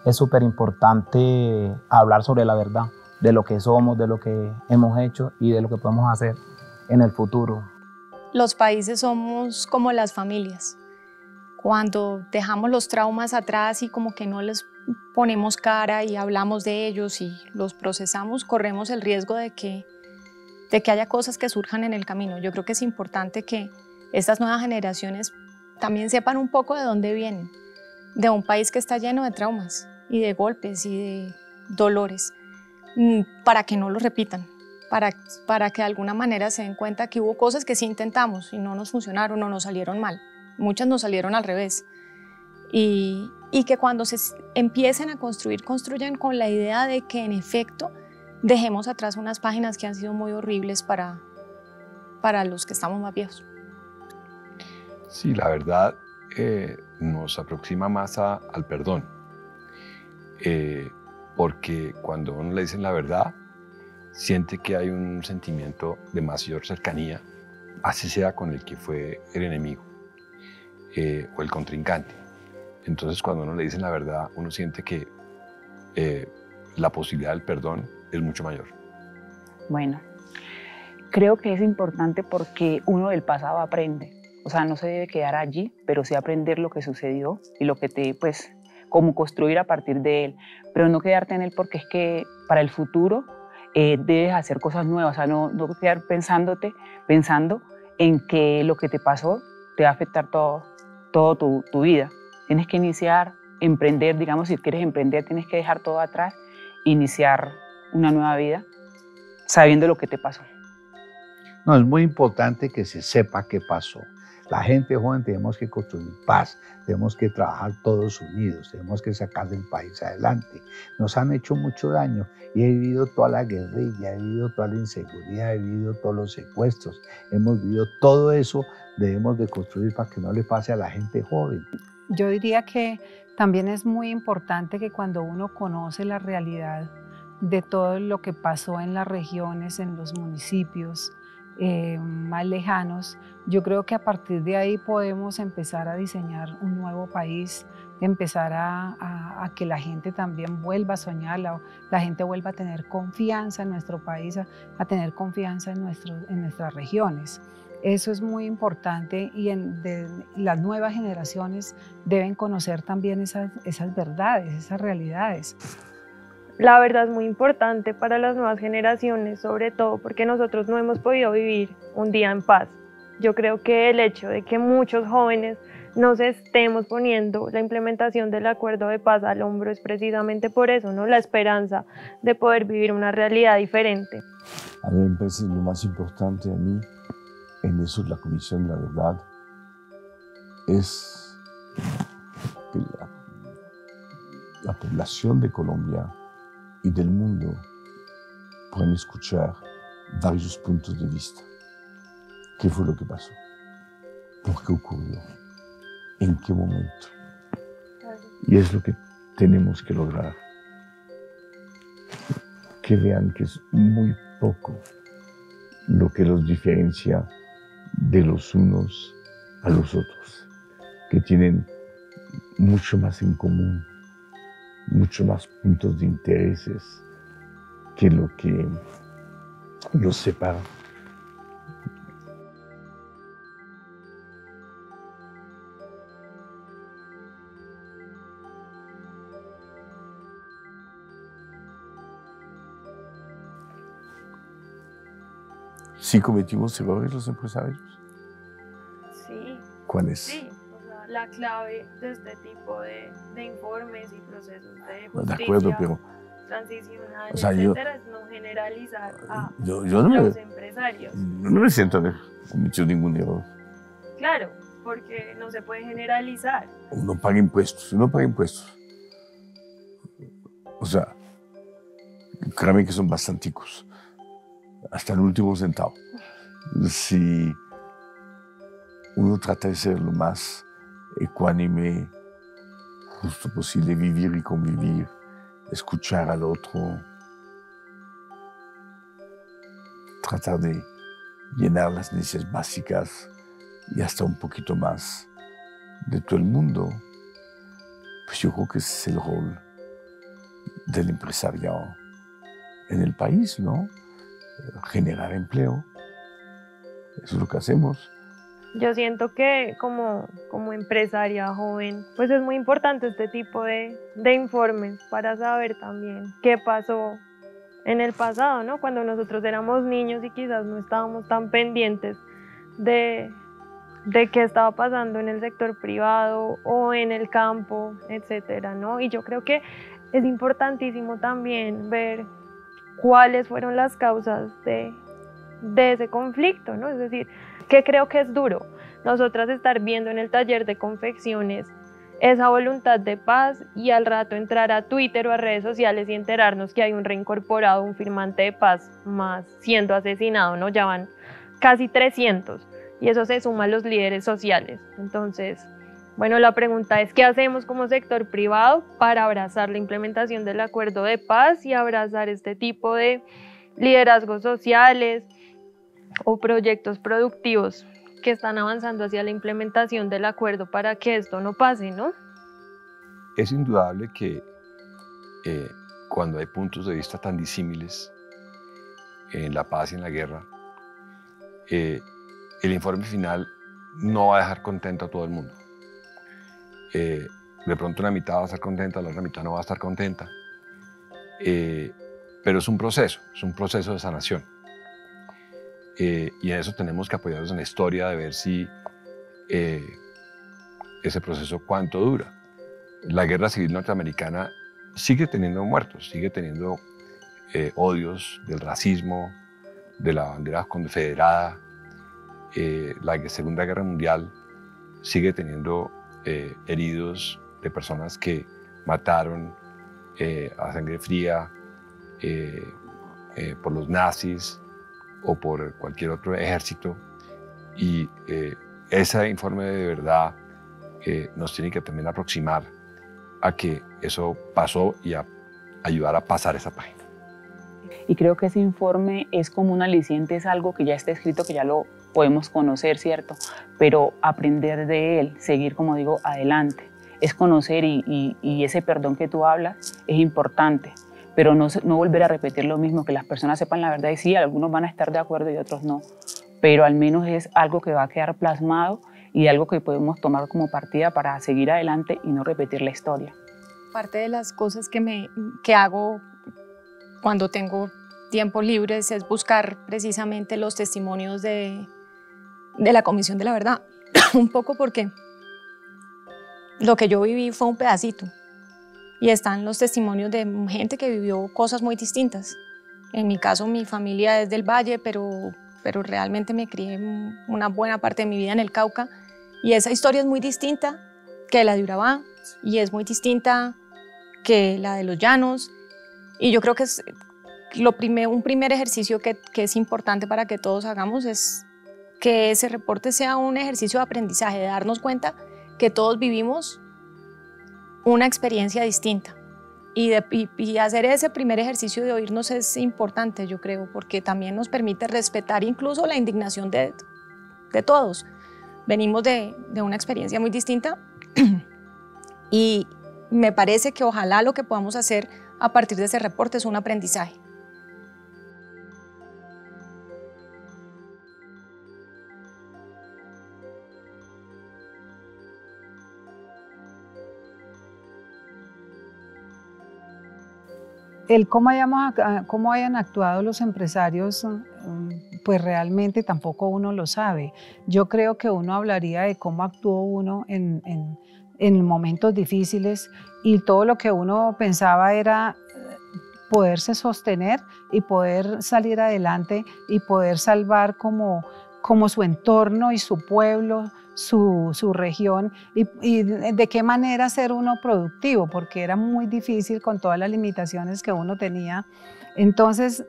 es súper importante hablar sobre la verdad, de lo que somos, de lo que hemos hecho y de lo que podemos hacer en el futuro. Los países somos como las familias. Cuando dejamos los traumas atrás y como que no les ponemos cara y hablamos de ellos y los procesamos, corremos el riesgo de que haya cosas que surjan en el camino. Yo creo que es importante que estas nuevas generaciones también sepan un poco de dónde vienen, de un país que está lleno de traumas y de golpes y de dolores, para que no los repitan, para que de alguna manera se den cuenta que hubo cosas que sí intentamos y no nos funcionaron o nos salieron mal. Muchas nos salieron al revés. Y que cuando se empiecen a construir, construyan con la idea de que en efecto dejemos atrás unas páginas que han sido muy horribles para los que estamos más viejos. Sí, la verdad nos aproxima más al perdón. Porque cuando uno le dicen la verdad, siente que hay un sentimiento de mayor cercanía, así sea con el que fue el enemigo o el contrincante. Entonces, cuando uno le dicen la verdad, uno siente que la posibilidad del perdón es mucho mayor. Bueno, creo que es importante porque uno del pasado aprende. O sea, no se debe quedar allí, pero sí aprender lo que sucedió y lo que cómo construir a partir de él. Pero no quedarte en él porque es que para el futuro debes hacer cosas nuevas. O sea, no quedar pensando en que lo que te pasó te va a afectar todo tu vida. Tienes que iniciar, emprender, digamos, si quieres emprender, tienes que dejar todo atrás, iniciar una nueva vida sabiendo lo que te pasó. No, es muy importante que se sepa qué pasó. La gente joven tenemos que construir paz, tenemos que trabajar todos unidos, tenemos que sacar del país adelante. Nos han hecho mucho daño y he vivido toda la guerrilla, he vivido toda la inseguridad, he vivido todos los secuestros, hemos vivido todo eso, debemos de construir para que no le pase a la gente joven. Yo diría que también es muy importante que cuando uno conoce la realidad de todo lo que pasó en las regiones, en los municipios más lejanos, yo creo que a partir de ahí podemos empezar a diseñar un nuevo país, empezar a que la gente también vuelva a soñar, la gente vuelva a tener confianza en nuestro país, a tener confianza en nuestras regiones. Eso es muy importante y las nuevas generaciones deben conocer también esas verdades, esas realidades. La verdad es muy importante para las nuevas generaciones, sobre todo porque nosotros no hemos podido vivir un día en paz. Yo creo que el hecho de que muchos jóvenes nos estemos poniendo la implementación del acuerdo de paz al hombro es precisamente por eso, ¿no? La esperanza de poder vivir una realidad diferente. A mí me parece lo más importante a mí en eso de la Comisión de la Verdad es que la población de Colombia y del mundo pueden escuchar varios puntos de vista. ¿Qué fue lo que pasó? ¿Por qué ocurrió? ¿En qué momento? Y es lo que tenemos que lograr. Que vean que es muy poco lo que los diferencia de los unos a los otros, que tienen mucho más en común, mucho más puntos de intereses que lo que los separa. ¿Sí cometimos errores los empresarios? Sí. ¿Cuáles? Sí, o sea, la clave de este tipo de informes y procesos de justicia, de acuerdo, pero transicional, o sea, etcétera, es no generalizar a yo no los empresarios. Yo no me siento haber cometido ningún error. Claro, porque no se puede generalizar. Uno paga impuestos. O sea, créanme que son bastanticos. Hasta el último centavo. Si uno trata de ser lo más ecuánime, justo posible, vivir y convivir, escuchar al otro, tratar de llenar las necesidades básicas y hasta un poquito más de todo el mundo, pues yo creo que ese es el rol del empresariado en el país, ¿no? Generar empleo. Eso es lo que hacemos. Yo siento que como empresaria joven, pues es muy importante este tipo de informes para saber también qué pasó en el pasado, ¿no? Cuando nosotros éramos niños y quizás no estábamos tan pendientes de qué estaba pasando en el sector privado o en el campo, etcétera, ¿no? Y yo creo que es importantísimo también ver cuáles fueron las causas de ese conflicto, ¿no? Es decir, que creo que es duro nosotras estar viendo en el taller de confecciones esa voluntad de paz y al rato entrar a Twitter o a redes sociales y enterarnos que hay un reincorporado, un firmante de paz más siendo asesinado, ¿no? Ya van casi 300 y eso se suma a los líderes sociales. Entonces, bueno, la pregunta es, ¿qué hacemos como sector privado para abrazar la implementación del acuerdo de paz y abrazar este tipo de liderazgos sociales o proyectos productivos que están avanzando hacia la implementación del acuerdo para que esto no pase, ¿no? Es indudable que cuando hay puntos de vista tan disímiles en la paz y en la guerra, el informe final no va a dejar contento a todo el mundo. De pronto una mitad va a estar contenta, la otra mitad no va a estar contenta, pero es un proceso de sanación. Y en eso tenemos que apoyarnos en la historia de ver si ese proceso cuánto dura. La guerra civil norteamericana sigue teniendo muertos, sigue teniendo odios del racismo, de la bandera confederada. La Segunda Guerra Mundial sigue teniendo heridos de personas que mataron a sangre fría por los nazis o por cualquier otro ejército, y ese informe de verdad nos tiene que también aproximar a que eso pasó y a ayudar a pasar esa página. Y creo que ese informe es como un aliciente, es algo que ya está escrito, que ya lo podemos conocer, ¿cierto? Pero aprender de él, seguir, como digo, adelante, es conocer y ese perdón que tú hablas es importante. Pero no volver a repetir lo mismo, que las personas sepan la verdad y sí, algunos van a estar de acuerdo y otros no, pero al menos es algo que va a quedar plasmado y algo que podemos tomar como partida para seguir adelante y no repetir la historia. Parte de las cosas que hago cuando tengo tiempo libre es buscar precisamente los testimonios de la Comisión de la Verdad, un poco porque lo que yo viví fue un pedacito. Y están los testimonios de gente que vivió cosas muy distintas. En mi caso, mi familia es del Valle, pero realmente me crié una buena parte de mi vida en el Cauca. Y esa historia es muy distinta que la de Urabá, y es muy distinta que la de los Llanos. Y yo creo que es un primer ejercicio que es importante para que todos hagamos es que ese reporte sea un ejercicio de aprendizaje, de darnos cuenta que todos vivimos una experiencia distinta y hacer ese primer ejercicio de oírnos es importante, yo creo, porque también nos permite respetar incluso la indignación de todos. Venimos de una experiencia muy distinta y me parece que ojalá lo que podamos hacer a partir de ese reporte es un aprendizaje. El cómo hayan actuado los empresarios, pues realmente tampoco uno lo sabe. Yo creo que uno hablaría de cómo actuó uno en momentos difíciles y todo lo que uno pensaba era poderse sostener y poder salir adelante y poder salvar como su entorno y su pueblo, su región y de qué manera ser uno productivo, porque era muy difícil con todas las limitaciones que uno tenía. Entonces,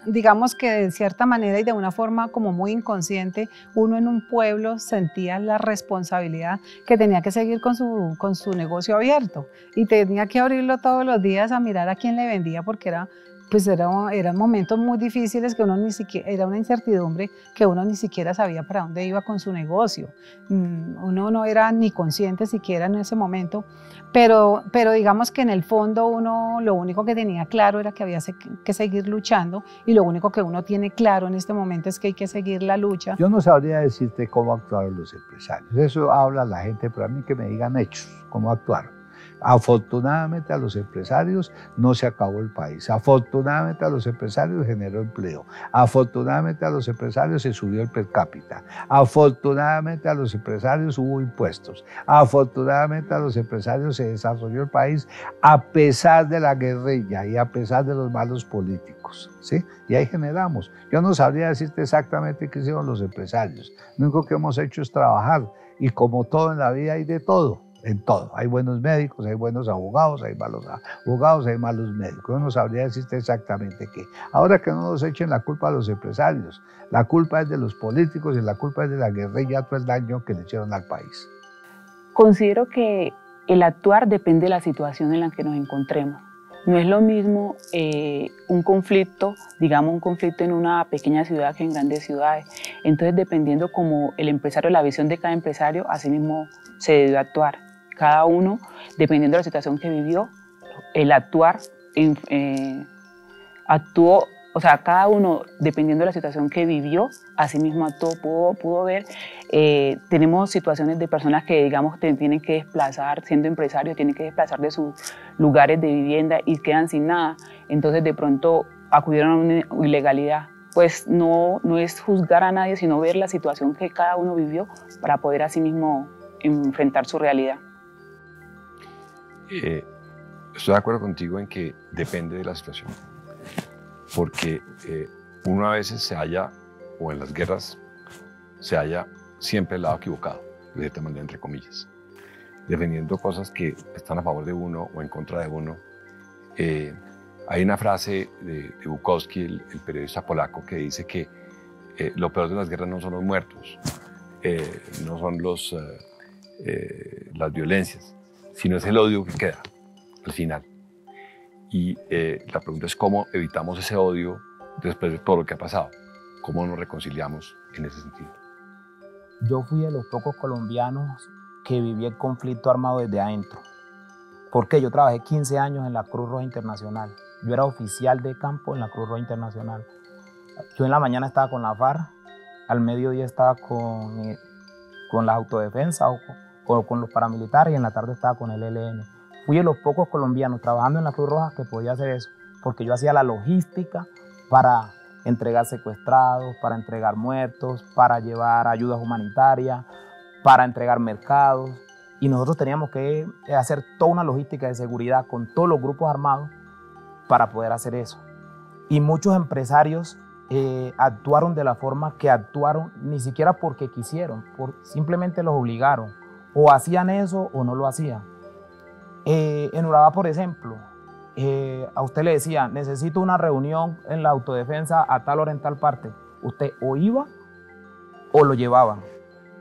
digamos que de cierta manera y de una forma como muy inconsciente, uno en un pueblo sentía la responsabilidad que tenía que seguir con su negocio abierto y tenía que abrirlo todos los días a mirar a quién le vendía porque era pues eran momentos muy difíciles que uno ni siquiera, era una incertidumbre que uno ni siquiera sabía para dónde iba con su negocio. Uno no era ni consciente siquiera en ese momento, pero digamos que en el fondo uno lo único que tenía claro era que había que seguir luchando, y lo único que uno tiene claro en este momento es que hay que seguir la lucha. Yo no sabría decirte cómo actuaron los empresarios, eso habla la gente, pero a mí que me digan hechos, cómo actuaron. Afortunadamente a los empresarios no se acabó el país, afortunadamente a los empresarios generó empleo, afortunadamente a los empresarios se subió el per cápita, afortunadamente a los empresarios hubo impuestos, afortunadamente a los empresarios se desarrolló el país a pesar de la guerrilla y a pesar de los malos políticos, ¿sí? Y ahí generamos. Yo no sabría decirte exactamente qué hicieron los empresarios, lo único que hemos hecho es trabajar, y como todo en la vida hay de todo. En todo, hay buenos médicos, hay buenos abogados, hay malos abogados, hay malos médicos. Yo no sabría decirte exactamente qué. Ahora que no nos echen la culpa a los empresarios, la culpa es de los políticos y la culpa es de la guerrilla, todo el daño que le hicieron al país. Considero que el actuar depende de la situación en la que nos encontremos. No es lo mismo un conflicto, digamos un conflicto en una pequeña ciudad que en grandes ciudades. Entonces, dependiendo como el empresario, la visión de cada empresario, así mismo se debe actuar. Cada uno, dependiendo de la situación que vivió, el actuar, actuó, o sea, cada uno, dependiendo de la situación que vivió, así mismo actuó, pudo ver. Tenemos situaciones de personas que, digamos, tienen que desplazar, siendo empresarios, tienen que desplazar de sus lugares de vivienda y quedan sin nada. Entonces, de pronto, acudieron a una ilegalidad. Pues no es juzgar a nadie, sino ver la situación que cada uno vivió para poder así mismo enfrentar su realidad. Estoy de acuerdo contigo en que depende de la situación, porque uno a veces se halla, o en las guerras, se halla siempre al lado equivocado, de cierta manera, entre comillas, defendiendo cosas que están a favor de uno o en contra de uno. Hay una frase de Bukowski, el periodista polaco, que dice que lo peor de las guerras no son los muertos, no son las violencias, sino es el odio que queda al final. Y la pregunta es cómo evitamos ese odio después de todo lo que ha pasado, cómo nos reconciliamos en ese sentido. Yo fui de los pocos colombianos que viví el conflicto armado desde adentro, porque yo trabajé 15 años en la Cruz Roja Internacional. Yo era oficial de campo en la Cruz Roja Internacional. Yo en la mañana estaba con la FARC, al mediodía estaba con la autodefensa o con los paramilitares, y en la tarde estaba con el ELN. Fui de los pocos colombianos trabajando en la Cruz Roja que podía hacer eso, porque yo hacía la logística para entregar secuestrados, para entregar muertos, para llevar ayudas humanitarias, para entregar mercados, y nosotros teníamos que hacer toda una logística de seguridad con todos los grupos armados para poder hacer eso. Y muchos empresarios actuaron de la forma que actuaron, ni siquiera porque quisieron, simplemente los obligaron, o hacían eso o no lo hacían. En Urabá, por ejemplo, a usted le decía, necesito una reunión en la autodefensa a tal hora en tal parte. Usted o iba o lo llevaban.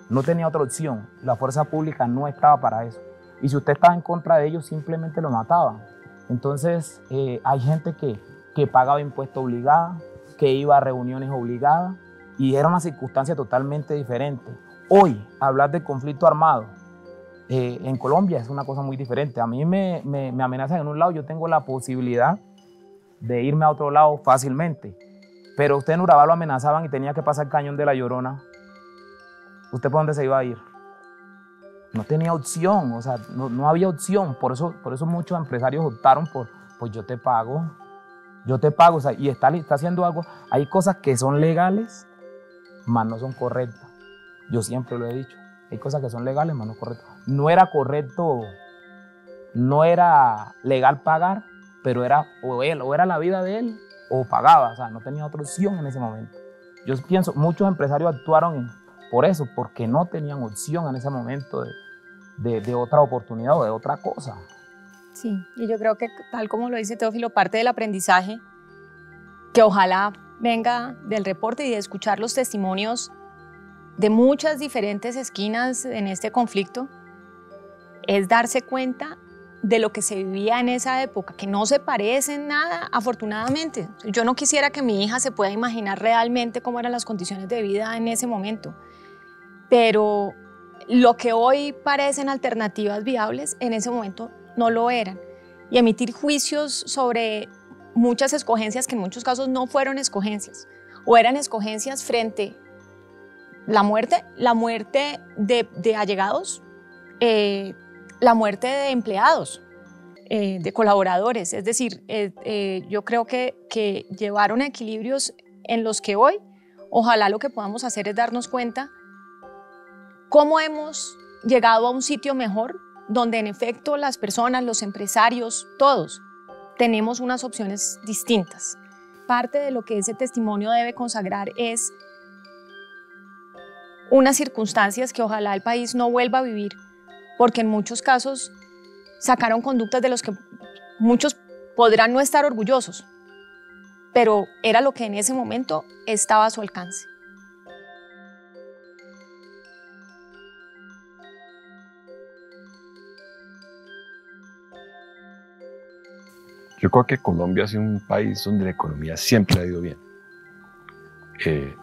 No tenía otra opción. La fuerza pública no estaba para eso. Y si usted estaba en contra de ellos, simplemente lo mataban. Entonces, hay gente que pagaba impuestos obligados, que iba a reuniones obligadas, y era una circunstancia totalmente diferente. Hoy, hablar de conflicto armado en Colombia es una cosa muy diferente. A mí me amenazan en un lado, yo tengo la posibilidad de irme a otro lado fácilmente. Pero usted en Urabá lo amenazaban y tenía que pasar el cañón de La Llorona. ¿Usted por dónde se iba a ir? No tenía opción, o sea, no había opción. Por eso muchos empresarios optaron por, pues yo te pago, o sea, y está haciendo algo. Hay cosas que son legales, mas no son correctas. Yo siempre lo he dicho. Hay cosas que son legales, mas no correctas. No era correcto, no era legal pagar, pero era o era la vida de él o pagaba, o sea, no tenía otra opción en ese momento. Yo pienso, muchos empresarios actuaron por eso, porque no tenían opción en ese momento de otra oportunidad o de otra cosa. Sí, y yo creo que tal como lo dice Teófilo, parte del aprendizaje que ojalá venga del reporte y de escuchar los testimonios de muchas diferentes esquinas en este conflicto es darse cuenta de lo que se vivía en esa época, que no se parece en nada, afortunadamente. Yo no quisiera que mi hija se pueda imaginar realmente cómo eran las condiciones de vida en ese momento, pero lo que hoy parecen alternativas viables, en ese momento no lo eran. Y emitir juicios sobre muchas escogencias que en muchos casos no fueron escogencias, o eran escogencias frente a la muerte de allegados, la muerte de empleados, de colaboradores. Es decir, yo creo que llevaron a equilibrios en los que hoy, ojalá lo que podamos hacer es darnos cuenta cómo hemos llegado a un sitio mejor, donde en efecto las personas, los empresarios, todos, tenemos unas opciones distintas. Parte de lo que ese testimonio debe consagrar es unas circunstancias que ojalá el país no vuelva a vivir, porque en muchos casos sacaron conductas de los que muchos podrán no estar orgullosos, pero era lo que en ese momento estaba a su alcance. Yo creo que Colombia ha sido un país donde la economía siempre ha ido bien,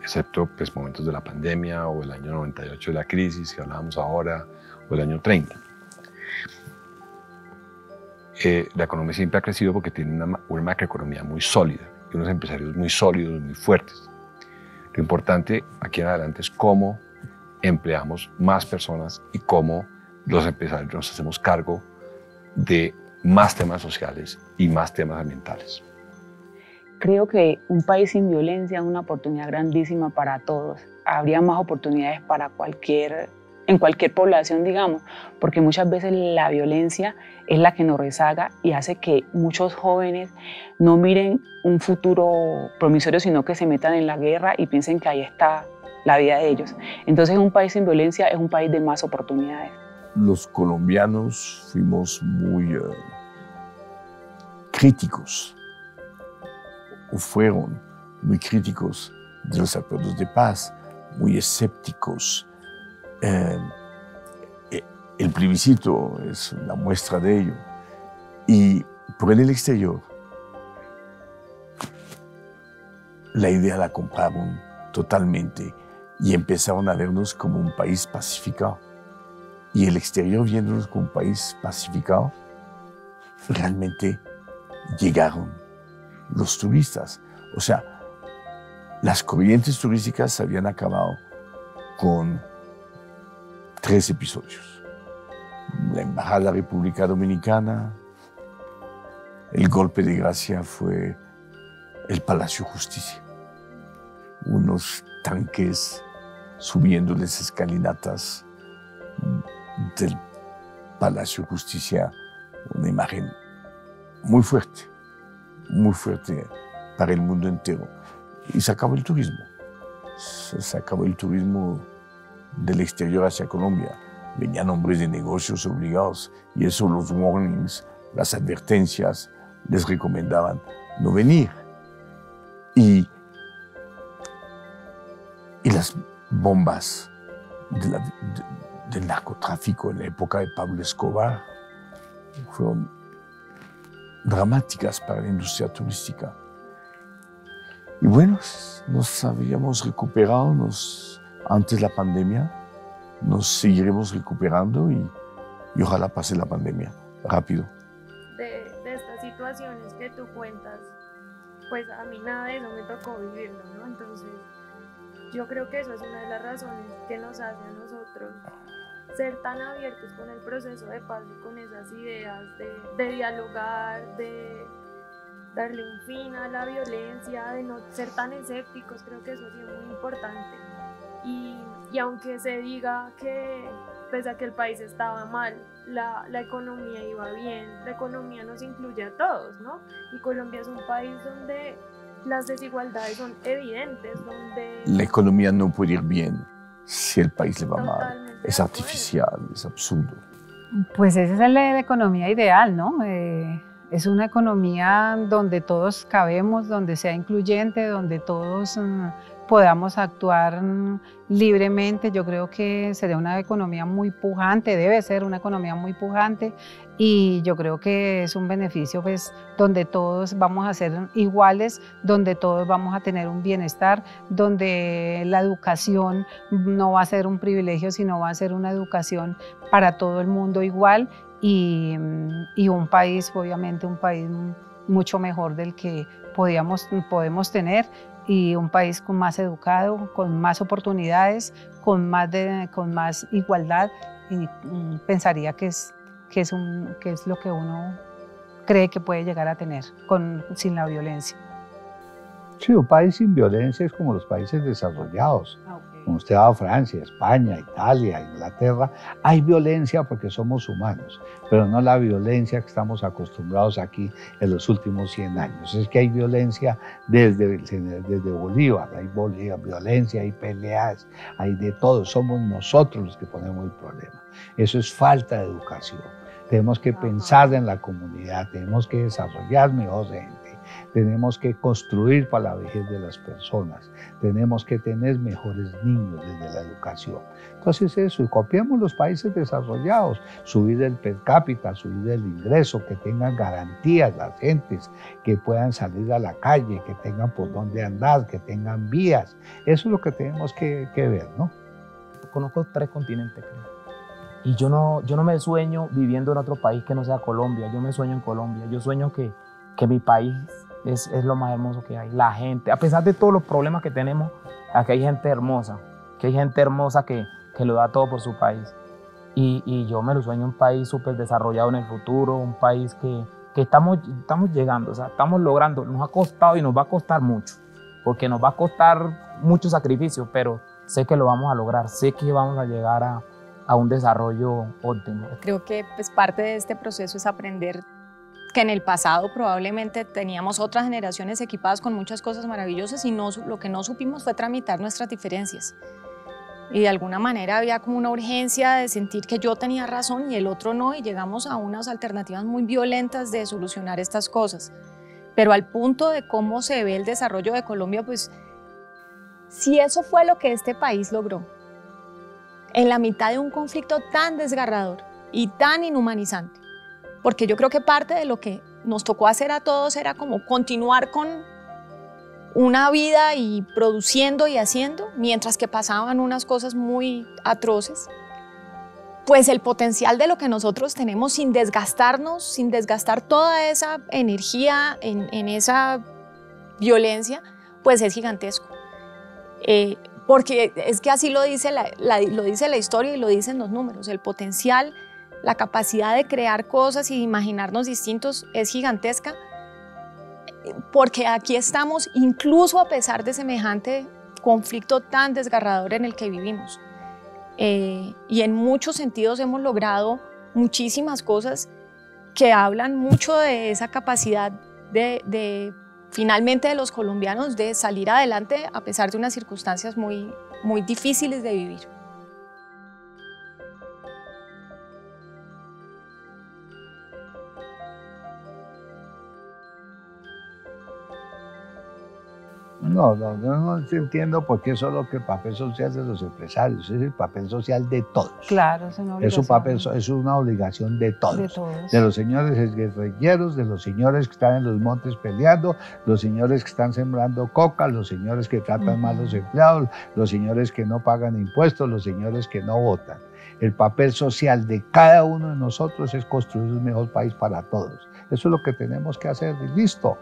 excepto pues, momentos de la pandemia o el año 98 de la crisis que hablábamos ahora, o el año 30. La economía siempre ha crecido porque tiene una macroeconomía muy sólida y unos empresarios muy sólidos, muy fuertes. Lo importante aquí en adelante es cómo empleamos más personas y cómo los empresarios nos hacemos cargo de más temas sociales y más temas ambientales. Creo que un país sin violencia es una oportunidad grandísima para todos. Habría más oportunidades para en cualquier población, digamos, porque muchas veces la violencia es la que nos rezaga y hace que muchos jóvenes no miren un futuro promisorio, sino que se metan en la guerra y piensen que ahí está la vida de ellos. Entonces, un país sin violencia es un país de más oportunidades. Los colombianos fuimos muy críticos, o fueron muy críticos de los acuerdos de paz, muy escépticos. El plebiscito es una muestra de ello. Y por en el exterior, la idea la compraron totalmente y empezaron a vernos como un país pacificado. Y el exterior, viéndonos como un país pacificado, realmente llegaron los turistas. O sea, las corrientes turísticas habían acabado con 3 episodios. La Embajada de la República Dominicana, el golpe de gracia fue el Palacio Justicia. Unos tanques subiendo las escalinatas del Palacio Justicia, una imagen muy fuerte para el mundo entero. Y se acabó el turismo. Se acabó el turismo del exterior hacia Colombia. Venían hombres de negocios obligados y eso, los warnings, las advertencias, les recomendaban no venir. Y las bombas del narcotráfico en la época de Pablo Escobar fueron dramáticas para la industria turística. Y bueno, nos habíamos recuperado antes de la pandemia, nos seguiremos recuperando y ojalá pase la pandemia rápido. De estas situaciones que tú cuentas, pues a mí nada de eso me tocó vivirlo, ¿no? Entonces, yo creo que eso es una de las razones que nos hace a nosotros ser tan abiertos con el proceso de paz y con esas ideas de dialogar, de darle un fin a la violencia, de no ser tan escépticos. Creo que eso ha sido muy importante. Y aunque se diga que pese a que el país estaba mal, la economía iba bien, la economía nos incluye a todos, ¿no? Y Colombia es un país donde las desigualdades son evidentes, donde... La economía no puede ir bien si el país le va mal. Es artificial, es absurdo. Pues esa es la economía ideal, ¿no? Es una economía donde todos cabemos, donde sea incluyente, donde todos podamos actuar libremente. Yo creo que sería una economía muy pujante, debe ser una economía muy pujante, y yo creo que es un beneficio pues, donde todos vamos a ser iguales, donde todos vamos a tener un bienestar, donde la educación no va a ser un privilegio, sino va a ser una educación para todo el mundo igual, y un país, obviamente un país mucho mejor del que podemos tener, y un país con más educado, con más oportunidades, con más igualdad, y pensaría que es lo que uno cree que puede llegar a tener sin la violencia. Sí, un país sin violencia es como los países desarrollados. Como usted va a Francia, España, Italia, Inglaterra, hay violencia porque somos humanos, pero no la violencia que estamos acostumbrados aquí en los últimos 100 años. Es que hay violencia desde Bolívar, hay violencia, hay peleas, hay de todo. Somos nosotros los que ponemos el problema. Eso es falta de educación. Tenemos que pensar en la comunidad, tenemos que desarrollar mejor gente. Tenemos que construir para la vejez de las personas, tenemos que tener mejores niños desde la educación. Entonces eso, y copiamos los países desarrollados, subir el per cápita, subir el ingreso, que tengan garantías las gentes, que puedan salir a la calle, que tengan por dónde andar, que tengan vías. Eso es lo que tenemos que ver, ¿no? Conozco 3 continentes, creo. Y yo no me sueño viviendo en otro país que no sea Colombia, yo me sueño en Colombia, yo sueño que mi país es lo más hermoso que hay. La gente, a pesar de todos los problemas que tenemos, aquí hay gente hermosa, que lo da todo por su país. Y yo me lo sueño un país súper desarrollado en el futuro, un país que estamos llegando, o sea, estamos logrando. Nos ha costado y nos va a costar mucho, porque nos va a costar mucho sacrificio, pero sé que lo vamos a lograr, sé que vamos a llegar a un desarrollo óptimo. Creo que pues, parte de este proceso es aprender que en el pasado probablemente teníamos otras generaciones equipadas con muchas cosas maravillosas y lo que no supimos fue tramitar nuestras diferencias. Y de alguna manera había como una urgencia de sentir que yo tenía razón y el otro no, y llegamos a unas alternativas muy violentas de solucionar estas cosas. Pero al punto de cómo se ve el desarrollo de Colombia, pues si eso fue lo que este país logró, en la mitad de un conflicto tan desgarrador y tan inhumanizante, porque yo creo que parte de lo que nos tocó hacer a todos era como continuar con una vida y produciendo y haciendo, mientras que pasaban unas cosas muy atroces, pues el potencial de lo que nosotros tenemos sin desgastarnos, sin desgastar toda esa energía en esa violencia, pues es gigantesco. Porque es que así lo dice la historia y lo dicen los números, el potencial, la capacidad de crear cosas y imaginarnos distintos es gigantesca, porque aquí estamos incluso a pesar de semejante conflicto tan desgarrador en el que vivimos. Y en muchos sentidos hemos logrado muchísimas cosas que hablan mucho de esa capacidad finalmente de los colombianos de salir adelante a pesar de unas circunstancias muy, muy difíciles de vivir. No entiendo por qué eso es lo que el papel social de los empresarios, es el papel social de todos. Claro, es una obligación. Es una obligación de todos. De todos. De los señores guerrilleros, de los señores que están en los montes peleando, los señores que están sembrando coca, los señores que tratan mal a los empleados, los señores que no pagan impuestos, los señores que no votan. El papel social de cada uno de nosotros es construir un mejor país para todos. Eso es lo que tenemos que hacer y listo.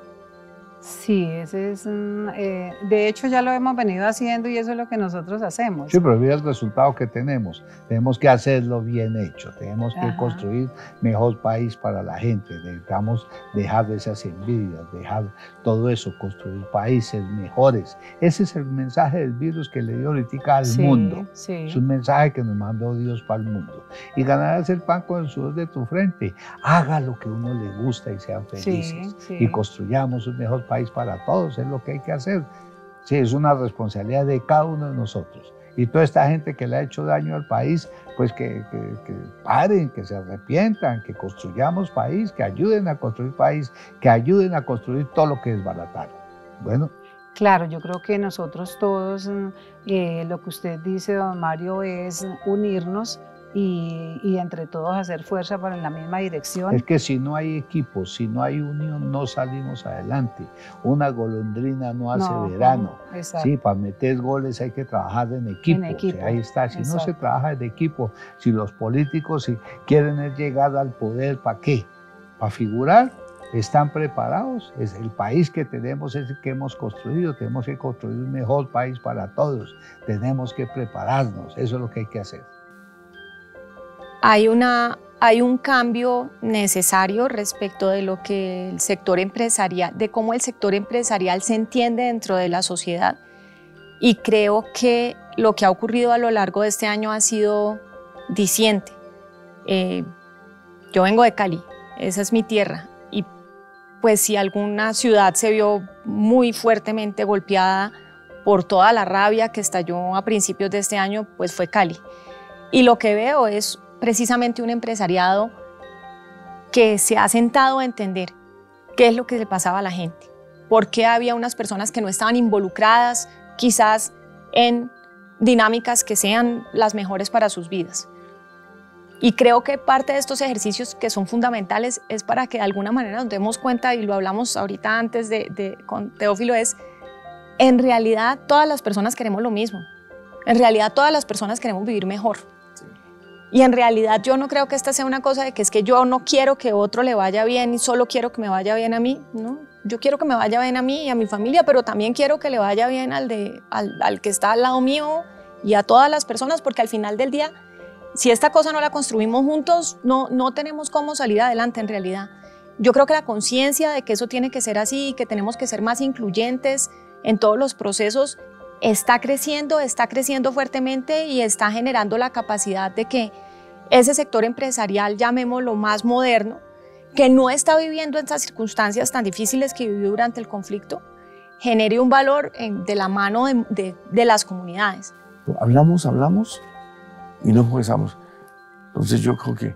Sí, ese es, de hecho ya lo hemos venido haciendo y eso es lo que nosotros hacemos. Sí, pero mira el resultado que tenemos. Tenemos que hacerlo bien hecho, tenemos que construir mejor país para la gente. Necesitamos dejar de esas envidias, dejar todo eso, construir países mejores. Ese es el mensaje del virus que le dio ahorita al mundo. Sí. Es un mensaje que nos mandó Dios para el mundo. Y ganarás el pan con el sudor de tu frente. Haga lo que a uno le gusta y sean felices. Y construyamos un mejor país para todos, es lo que hay que hacer. Sí, es una responsabilidad de cada uno de nosotros. Y toda esta gente que le ha hecho daño al país, pues que paren, que se arrepientan, que construyamos país, que ayuden a construir país, que ayuden a construir todo lo que desbarataron. Bueno. Claro, yo creo que nosotros todos, lo que usted dice, don Mario, es unirnos y entre todos hacer fuerza para en la misma dirección. Es que si no hay equipo, si no hay unión, no salimos adelante. Una golondrina no hace verano. Exacto. Sí, para meter goles hay que trabajar en equipo. O sea, ahí está. Si no se trabaja en equipo, si los políticos si quieren llegar al poder, ¿para qué? ¿Para figurar? ¿Están preparados? Es el país que tenemos, es el que hemos construido. Tenemos que construir un mejor país para todos. Tenemos que prepararnos. Eso es lo que hay que hacer. Hay un cambio necesario respecto de lo que el sector empresarial, de cómo el sector empresarial se entiende dentro de la sociedad, y creo que lo que ha ocurrido a lo largo de este año ha sido diciente. Yo vengo de Cali, esa es mi tierra, y pues si alguna ciudad se vio muy fuertemente golpeada por toda la rabia que estalló a principios de este año, pues fue Cali. Y lo que veo es precisamente un empresariado que se ha sentado a entender qué es lo que le pasaba a la gente, por qué había unas personas que no estaban involucradas quizás en dinámicas que sean las mejores para sus vidas. Y creo que parte de estos ejercicios que son fundamentales es para que de alguna manera nos demos cuenta, y lo hablamos ahorita antes con Teófilo, es en realidad todas las personas queremos lo mismo, en realidad todas las personas queremos vivir mejor. Y en realidad yo no creo que esta sea una cosa de que es que yo no quiero que otro le vaya bien y solo quiero que me vaya bien a mí, ¿no? Yo quiero que me vaya bien a mí y a mi familia, pero también quiero que le vaya bien al que está al lado mío y a todas las personas, porque al final del día, si esta cosa no la construimos juntos, no tenemos cómo salir adelante en realidad. Yo creo que la conciencia de que eso tiene que ser así y que tenemos que ser más incluyentes en todos los procesos está creciendo fuertemente y está generando la capacidad de que ese sector empresarial, llamémoslo más moderno, que no está viviendo estas circunstancias tan difíciles que vivió durante el conflicto, genere un valor de la mano de las comunidades. Hablamos y no progresamos. Entonces yo creo que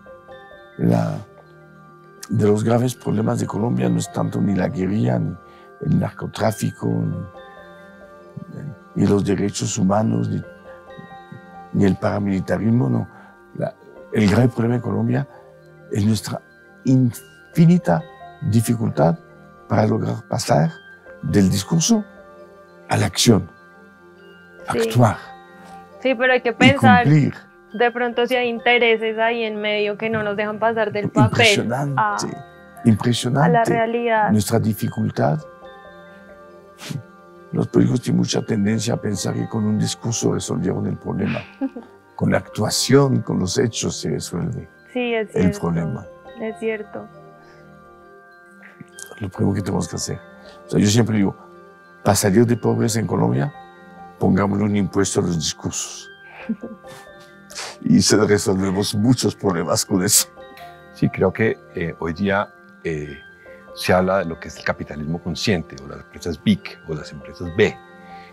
de los graves problemas de Colombia no es tanto ni la guerrilla, ni el narcotráfico, ni los derechos humanos, ni el paramilitarismo, no. El grave problema de Colombia es nuestra infinita dificultad para lograr pasar del discurso a la acción, actuar. Sí, pero hay que pensar, cumplir. De pronto si hay intereses ahí en medio que no nos dejan pasar del papel impresionante, a la realidad. Nuestra dificultad. Los políticos tienen mucha tendencia a pensar que con un discurso resolvieron el problema. Con la actuación, con los hechos se resuelve el problema. Es cierto. Lo primero que tenemos que hacer. O sea, yo siempre digo, para salir de pobreza en Colombia, pongámosle un impuesto a los discursos. Y resolvemos muchos problemas con eso. Sí, creo que hoy día se habla de lo que es el capitalismo consciente, o las empresas BIC, o las empresas B,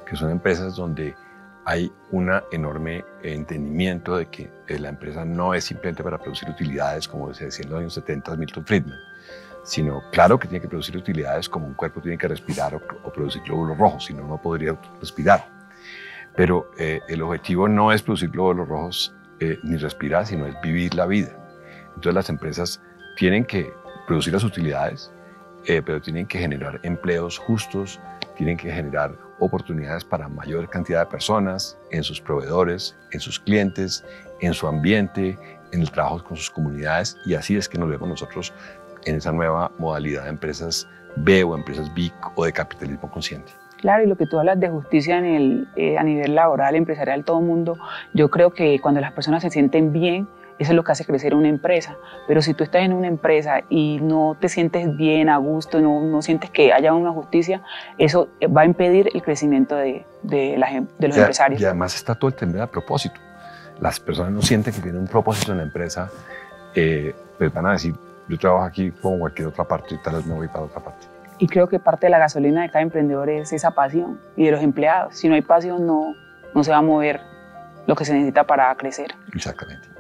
que son empresas donde hay un enorme entendimiento de que la empresa no es simplemente para producir utilidades, como se decía en los años 70 Milton Friedman, sino claro que tiene que producir utilidades como un cuerpo tiene que respirar o producir glóbulos rojos, si no, no podría respirar. Pero el objetivo no es producir glóbulos rojos ni respirar, sino es vivir la vida. Entonces las empresas tienen que producir las utilidades, pero tienen que generar empleos justos, tienen que generar oportunidades para mayor cantidad de personas, en sus proveedores, en sus clientes, en su ambiente, en el trabajo con sus comunidades, y así es que nos vemos nosotros en esa nueva modalidad de empresas B o empresas BIC o de capitalismo consciente. Claro, y lo que tú hablas de justicia a nivel laboral, empresarial, todo el mundo, yo creo que cuando las personas se sienten bien, eso es lo que hace crecer una empresa. Pero si tú estás en una empresa y no te sientes bien, a gusto, no sientes que haya una justicia, eso va a impedir el crecimiento de los empresarios. Y además está todo el tema de propósito. Las personas no sienten que tienen un propósito en la empresa, pues van a decir, yo trabajo aquí como cualquier otra parte y tal vez me voy para otra parte. Y creo que parte de la gasolina de cada emprendedor es esa pasión, y de los empleados. Si no hay pasión, no se va a mover lo que se necesita para crecer. Exactamente.